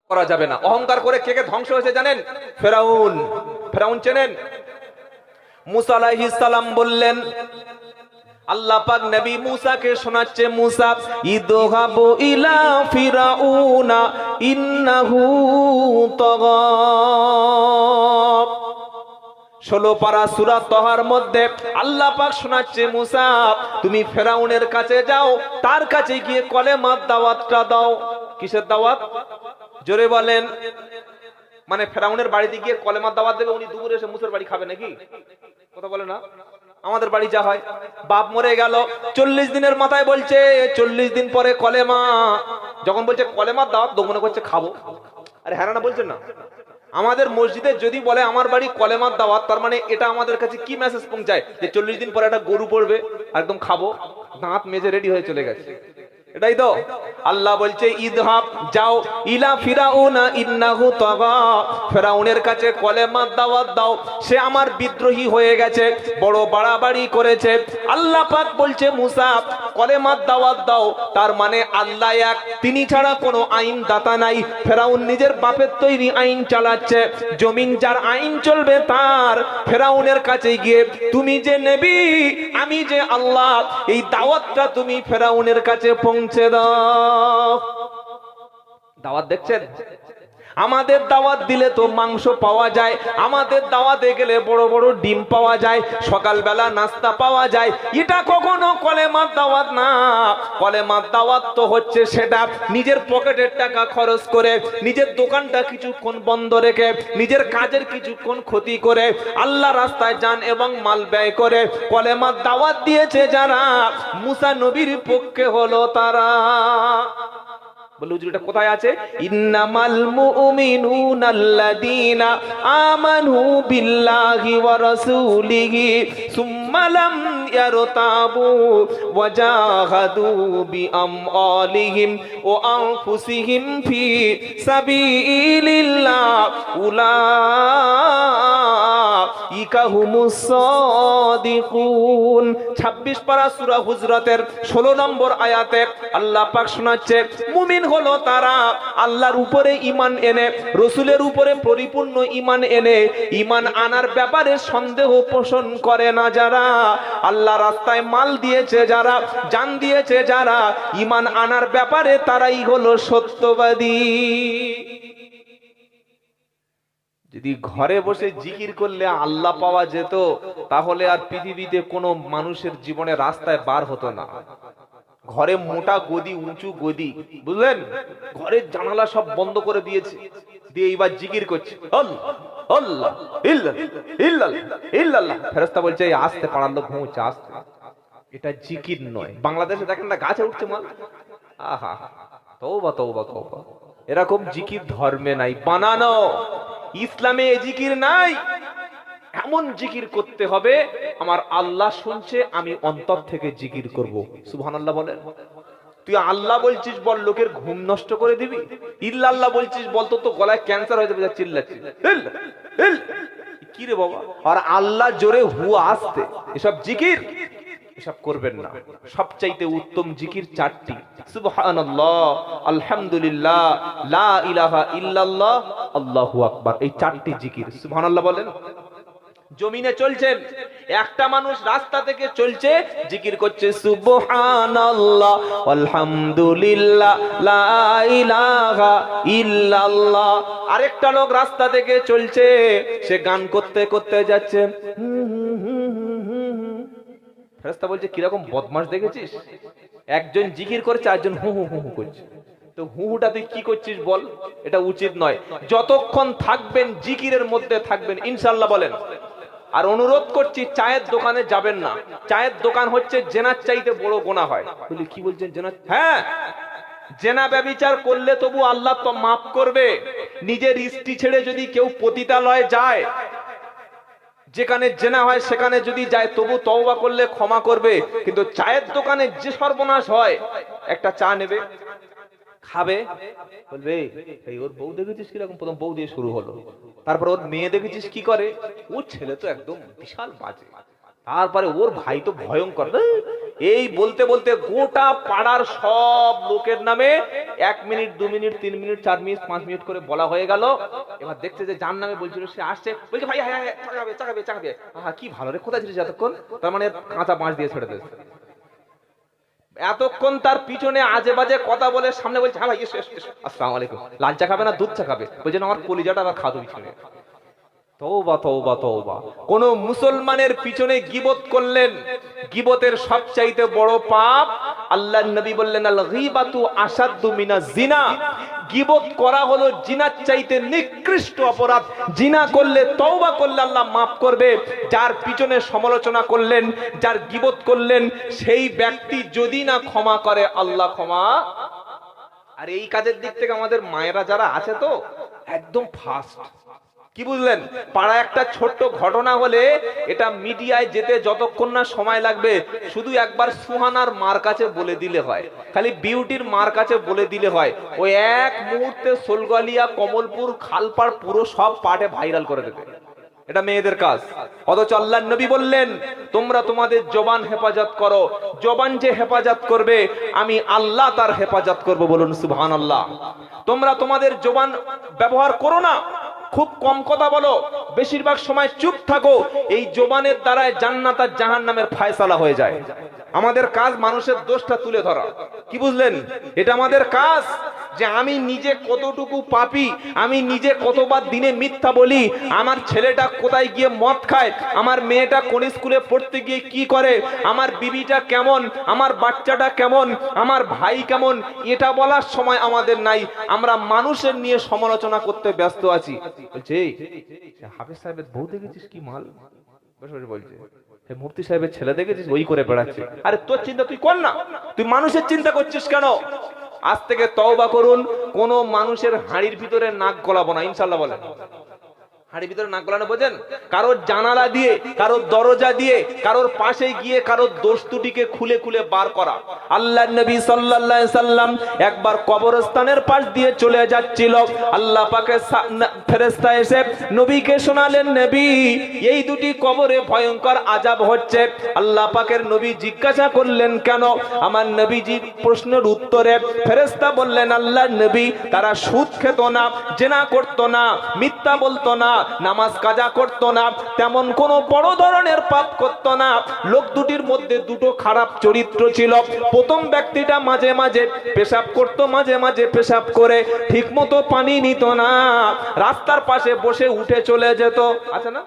করা যাবে না। অহংকার করে কে কে ধ্বংস হয়েছে জানেন? ফেরাউন। ফেরাউন চেনেন? মুসা আলাইহিস সালাম বললেন, আল্লাহ পাক নবী মুসাকে শোনাচ্ছে, মুসা ইদহাবু ইলা ফিরাউনা ইন্নাহু তাগা। 16 পারা সূরা তাহার মধ্যে আল্লাহ পাক শোনাচ্ছে, মুসা তুমি ফেরাউনের কাছে যাও, তার কাছে গিয়ে কলেমার দাওয়াতটা দাও। কিসের দাওয়াত? জোরে বলেন। মানে ফেরাউনের বাড়িতে গিয়ে কলেমার দাওয়াত দেবে, উনি দুপুরে এসে মুসার বাড়ি খাবে নাকি? কথা বলে না? আমাদের বাড়ি যা হয়, বাপ মরে গেল 40 দিনের মাথায় বলছে 40 দিন পরে কলেমা, যখন বলছে কলেমার দাওয়াত তো মনে করছে খাবো। আরে হ্যাঁ না বলছেন না? আমাদের মসজিদে যদি বলে আমার বাড়ি কলেমার দাওয়াত, তার মানে এটা আমাদের কাছে কি মেসেজ পৌঁছায় যে 40 দিন পরে একটা গরু পড়বে, একদম খাবো, দাঁত মেজে রেডি হয়ে চলে গেছে। এটাই তো আল্লাহ বলছে, ইদহাব যাও ইলা ফিরাউনা ইন্নাহু তাগা, ফেরাউনের কাছে কলেমার দাওয়াত দাও, সে আমার বিদ্রোহী হয়ে গেছে, বড় বাড়াবাড়ি করেছে। আল্লাহ পাক বলছে, মুসা কলেমার দাওয়াত দাও, তার মানে আল্লাহ এক, তিনি ছাড়া কোনো আইন দাতা নাই। ফেরাউন নিজের বাপের তৈরি আইন চালাচ্ছে, জমিন যার আইন চলবে তার। ফেরাউনের কাছে গিয়ে তুমি যে নবী, আমি যে আল্লাহ, এই দাওয়াতটা তুমি ফেরাউনের কাছে পৌঁছে দাও। দাওয়াত দেখছেন? আমাদের দাওয়াত দিলে তো মাংস পাওয়া যায়, আমাদের দাওয়াতে গেলে বড় বড় ডিম পাওয়া যায়, সকালবেলা নাস্তা পাওয়া যায়। এটা কখনো কলেমার দাওয়াত না। কলেমার দাওয়াত তো হচ্ছে সেটা নিজের পকেটের টাকা খরচ করে, নিজের দোকানটা কিছুক্ষণ বন্ধ রেখে, নিজের কাজের কিছুক্ষণ ক্ষতি করে, আল্লাহ রাস্তায় যান এবং মাল ব্যয় করে কলেমার দাওয়াত দিয়েছে যারা, মুসা নবীর পক্ষে হলো তারা। বলে হুজুর এটা কোথায় আছে? ইন্নামাল মুমিনুনা আল্লাযীনা আমানু বিল্লাহি ওয়া রাসূলিহি সুম্মা লাম ইয়ারতাবু ওয়া জাহাদু বিআমওয়ালিহিম ওয়া আনফুসিহিম ফি সাবিলিল্লাহ উলাইকা হুমুস সাদিকুন। 26 পারা সূরা হুজরাতের 16 নম্বর আয়াতে আল্লাহ পাক শোনাচ্ছে, মুমিন হলো তারা আল্লাহর উপরে ঈমান এনে, রাসূলের উপরে পরিপূর্ণ ঈমান এনে, ঈমান আনার ব্যাপারে সন্দেহ পোষণ করে না যারা, আল্লাহ রাস্তায় মাল দিয়েছে যারা, জান দিয়েছে যারা, ঈমান আনার ব্যাপারে তারাই হলো সত্যবাদী। যদি ঘরে বসে জিকির করলে আল্লাহ পাওয়া যেত, তাহলে আর পৃথিবীতে কোনো মানুষের জীবনে রাস্তায় বার হতো না। ঘরে মোটা গদি, উঁচু গদি, বুঝলেন, ঘরের জানালা সব বন্ধ করে দিয়েছে, দিয়ে এবার জিকির করছে আল্লাহ আল্লাহ ইল্লাল্লাহ ইল্লাল্লাহ। ফেরেশতা বলছে আস্তে পাড়ার লোক ঘুমোচ্ছে, আস্তে। এটা জিকির নয়। বাংলাদেশে দেখেন না গাছে উঠছে মাল, আহা তওবা তওবা তওবা। এরকম জিকির ধর্মে নাই, বানানো। ইসলামে এই জিকির নাই। এমন জিকির করতে হবে আমার আল্লাহ শুনছে, আমি অন্তর থেকে জিকির করব। সুবহানাল্লাহ বলেন। তুই আল্লাহ বলছিস বল, লোকের ঘুম নষ্ট করে দিবি। ইল্লাল্লাহ বলছিস বল, তো গলায় ক্যান্সার হয়ে যাবে, চিল্লাচ্ছিস কি রে বাবা। আর আল্লাহ জোরে হু আসতে, এসব জিকির এসব করবেন না। সবচাইতে উত্তম জিকির 4টি, সুবহানাল্লাহ, আলহামদুলিল্লাহ, লা ইলাহা ইল্লাল্লাহ, আল্লাহু আকবার। এই 4টি জিকির। সুবহানাল্লাহ বলেন। জমিনে চলছেন, একটা মানুষ রাস্তা থেকে চলছে, জিকির করছে সুবহানাল্লাহ, আলহামদুলিল্লাহ, লা ইলাহা ইল্লাল্লাহ। আরেকটা লোক রাস্তা থেকে চলছে, সে গান করতে করতে যাচ্ছে। ফেরেশতা বলছে কিরকম বদমাশ দেখেছিস, একজন জিকির করছে, আরেকজন হু হু হু হু করছে। তো হুটা তুই কি করছিস বল, এটা উচিত নয়। যতক্ষণ থাকবেন জিকিরের মধ্যে থাকবেন ইনশাআল্লাহ বলেন। আর অনুরোধ করছি, চায়ের দোকানে যাবেন না। চায়ের দোকান হচ্ছে জেনার চাইতে বড় গোনা হয়। বলি কি বলছেন জেনা? হ্যাঁ, জেনা ব্যভিচার করলে তবু আল্লাহ তো মাফ করবে। নিজের স্ত্রী ছেড়ে যদি কেউ পতিতালয়ে যায়, যেখানে জেনা হয় সেখানে যদি যায়, তবু তওবা করলে ক্ষমা করবে। কিন্তু চায়ের দোকানে যে সর্বনাশ হয়, একটা চা নেবে, খাবে, বলবে এই ওর বউ দেখেছিস কিরকম, প্রথম বউ দিয়ে শুরু হলো, তারপর ওর মেয়ে দেখেছিস কি করে, ওর ছেলে তো একদম বিশাল বাজে, তারপরে ওর ভাই তো ভয়ঙ্কর, এই বলতে বলতে গোটা পাড়ার সব লোকের নামে 1 minute 2 minute 3 minute 4 minute 5 minute করে বলা হয়ে গেল। এবার দেখতে যে যার নামে বলছিল সে আসছে, বলছে ভাই হ্যাঁ হ্যাঁ চাকাবে চাকাবে চাকাবে। হ্যাঁ কি ভালো রে, কোথায় ছিলিস এতক্ষণ? তার মানে কাঁচা বাঁশ দিয়ে ছেড়ে দিয়েছে। এতক্ষণ তার পিছনে আজে বাজে কথা বলে সামনে বলছে হ্যাঁ ভাই আসসালামু আলাইকুম, লাল চা খাবে না দুধ চা খাবে? বলছে না আমার কলিজাটা আর খাদু পিছনে। তওবা তওবা তওবা। কোন মুসলমানের পিছনে গীবত করলেন, গীবতের সবচাইতে বড় পাপ। আল্লাহর নবী বললেন আল গীবাতু আশাদ্দু মিনাজ জিনা। গীবত করা হলো জিনার চাইতে নিকৃষ্ট অপরাধ। জিনা করলে তওবা করলে আল্লাহ মাফ করবে। যার পিছনে সমালোচনা করলেন, যার গীবত করলেন, সেই ব্যক্তি যদি না ক্ষমা করে আল্লাহ ক্ষমা। আর এই কাজের দিক থেকে আমাদের মায়েরা যারা আছে তো একদম ফাস্ট। কি বুঝলেন? পাড়ায় একটা ছোট্ট ঘটনা হলে এটা মিডিয়ায় যেতে যতক্ষণ না সময় লাগবে, শুধু একবার সুহানার মার কাছে বলে দিলে হয়, খালি বিউটির মার কাছে বলে দিলে হয়, ওই এক মুহূর্তে সোলগলিয়া, কমলপুর, খালপাড় পুরো সব পাটে ভাইরাল করে দেবে। এটা মেয়েদের কাজ। অথচ আল্লাহর নবী বললেন তোমরা তোমাদের জবান হেফাজত করো। জবান যে হেফাজত করবে আমি আল্লাহ তার হেফাজত করব। বলুন সুবহানাল্লাহ। তোমরা তোমাদের জবান ব্যবহার করো না, খুব কম কথা বলো, বেশিরভাগ সময় চুপ থাকো। এই জবানের দ্বারাই জান্নাত আর জাহান্নামের ফয়সালা হয়ে যায়। আমাদের কাজ মানুষের দোষটা তুলে ধরা। কি বুঝলেন? এটা আমাদের কাজ, যে আমি নিজে কতটুকু পাপী, আমি নিজে কতবার দিনে মিথ্যা বলি, আমার ছেলেটা কোথায় গিয়ে মদ খায়, আমার মেয়েটা কোন স্কুলে পড়তে গিয়ে কি করে, আমার বিবিটা কেমন, আমার বাচ্চাটা কেমন, আমার ভাই কেমন, এটা বলার সময় আমাদের নাই। আমরা মানুষের নিয়ে সমালোচনা করতে ব্যস্ত আছি। বলছে হাফেজ সাহেবের বউ দেখেছিস কি মাল, বলছে মুফতি সাহেবের ছেলে দেখেছিস ওই করে বেড়াচ্ছে। আরে তোর চিন্তা তুই কর না, তুই মানুষের চিন্তা করছিস কেন? আজ থেকে তওবা করুন, কোন মানুষের হাড়ির ভিতরে নাক গলাবো না ইনশাআল্লাহ। বলেন হাড়ির ভিতরে নাক গলানো বোঝেন? কারোর জানালা দিয়ে, কারোর দরজা দিয়ে, কারোর পাশে গিয়ে কারোর দোষ ত্রুটিকে খুলে খুলে বার করা। আল্লাহর নবী সাল্লাল্লাহু আলাইহি সাল্লাম একবার কবরস্থানের পাশ দিয়ে চলে যাচ্ছিল। আল্লাহ পাকের ফেরেশতা এসে নবীকে শোনালেন, নবী এই দুটি কবরে ভয়ঙ্কর আযাব হচ্ছে। আল্লাহ পাকের নবী জিজ্ঞাসা করলেন কেন? আমার নবীজির প্রশ্নের উত্তরে ফেরেশতা বললেন, আল্লাহর নবী তারা সুদ খেত না, জিনা করত না, মিথ্যা বলতো না, নামাজ কাজা করত না, তেমন কোন বড় ধরনের পাপ করত না। লোক দুটির মধ্যে দুটো খারাপ চরিত্র ছিল। প্রথম ব্যক্তিটা মাঝে মাঝে পেশাব করত, মাঝে মাঝে পেশাব করে ঠিকমতো পানি নিত না, রাস্তার পাশে বসে উঠে চলে যেত। আছে না?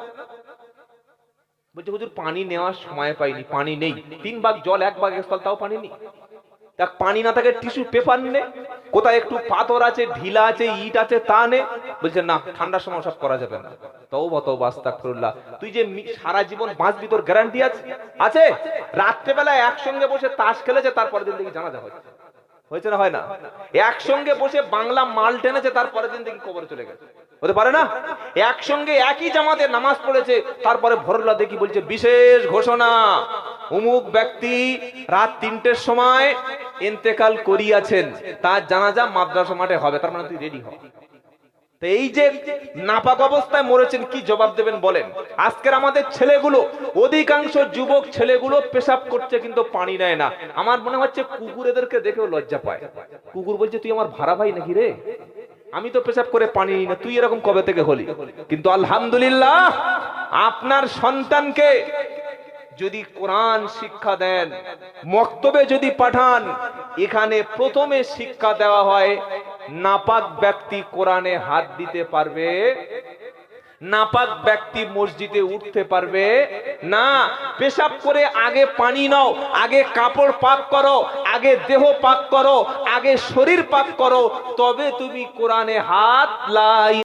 বলছে হুজুর পানি নেওয়ার সময় পাইনি, পানি নেই, 3 ভাগ জল 1 ভাগ স্থল, তাও পানি নেই। দেখ পানি না থাকে টিস্যু পেপার নে, কোথায় একটু পাথর আছে, ঢিলা আছে, ইট আছে, তা নে। বলছে না, ঠান্ডার সময় সব করা যাবে না। তওবা তওবা আস্তাগফিরুল্লাহ। তুই যে সারা জীবন বাঁচবি তোর গ্যারান্টি আছে? আছে? রাত্রেবেলা একসঙ্গে বসে তাস খেলেছে, তারপরের দিন দেখি জানাজা হয়েছে না হয় না? একসঙ্গে বসে বাংলা মাল টেনেছে, তারপরের দিন দেখি কবরে চলে গেছে। হতে পারে না? একসঙ্গে একই জামাতে নামাজ পড়েছে, তারপরে ভোরবেলা দেখি বলছে বিশেষ ঘোষণা, অমুক ব্যক্তি রাত 3টের সময় ইন্তেকাল করিয়াছেন, তার জানাজা মাদ্রাসা মাঠে হবে। তার মানে তুই রেডি হ। তো এই যে নাপাক অবস্থায় মরেছেন, কি জবাব দেবেন বলেন? আজকের আমাদের ছেলেগুলো, অধিকাংশ যুবক ছেলেগুলো পেশাব করছে কিন্তু পানি নেয় না। আমার মনে হচ্ছে কুকুর এদেরকে দেখেও লজ্জা পায়। কুকুর বলছে তুই আমার ভাড়া ভাই নাকি রে? আমি তো পেশাব করে পানি নিই না, তুই এরকম কবে থেকে হলি? কিন্তু আলহামদুলিল্লাহ, আপনার সন্তানকে যদি কোরআন শিক্ষা দেন, মক্তবে যদি পাঠান, এখানে প্রথমে শিক্ষা দেওয়া হয় নাপাক ব্যক্তি কোরআনে হাত দিতে পারবে, নাপাক ব্যক্তি মসজিদে উঠতে পারবে না। পেশাব করে আগে পানি নাও, আগে কাপড় পাক করো, আগে দেহ পাক করো, আগে শরীর পাক করো, তবে তুমি কোরআনে হাত লাই